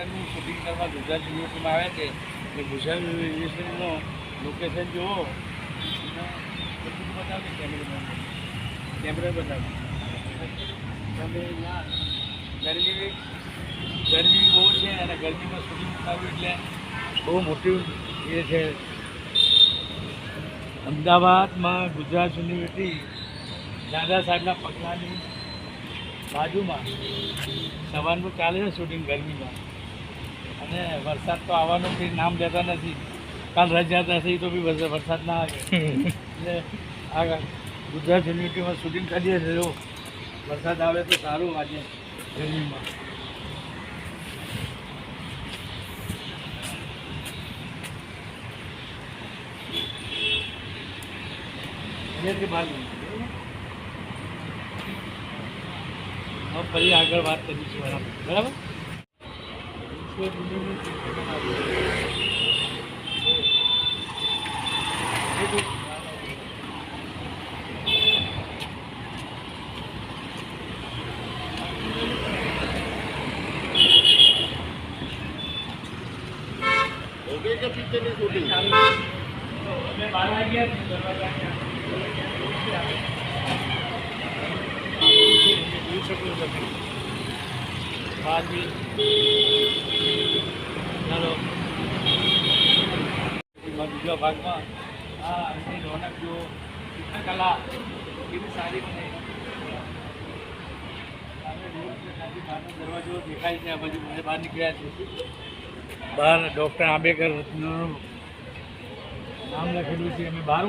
પિક્ચરનું shooting કરવા ગુજરાત યુનિવર્સિટીમાં આવ્યા છે. એ ગુજરાત યુનિવર્સિટીનું લોકેશન જુઓ, બધું બતાવે કેમેરા બતાવે. તમે ગરમી બહુ છે અને ગરમીમાં શૂટિંગ કરાવ્યું એટલે બહુ મોટી એ છે. અમદાવાદમાં ગુજરાત યુનિવર્સિટી દાદા સાહેબના પગલાની બાજુમાં સવારનું ચાલે છે શૂટિંગ ગરમીમાં. અને વરસાદ તો આવવાનું કંઈ નામ લેતા નથી. કાલ રજા થશે તો બી વરસાદ ના આવે. એટલે આ ગુજરાત યુનિવર્સિટીમાં શૂટિંગ કરીએ છીએ. જો વરસાદ આવે તો સારું આજે ગરમીમાં. ફરી આગળ વાત કરીશું બરાબર. પિક્ચરની શૂટિંગ 12 વાગ્યા ચાલો બીજા ભાગમાં હા એની રોનક જો ચિત્રકલા કેવી સારી બને. દરવાજો દેખાય છે. આ બાજુ બહાર નીકળ્યા છે. બહાર ડૉક્ટર આંબેડકરનું નામ લખેલું છે. અમે બહાર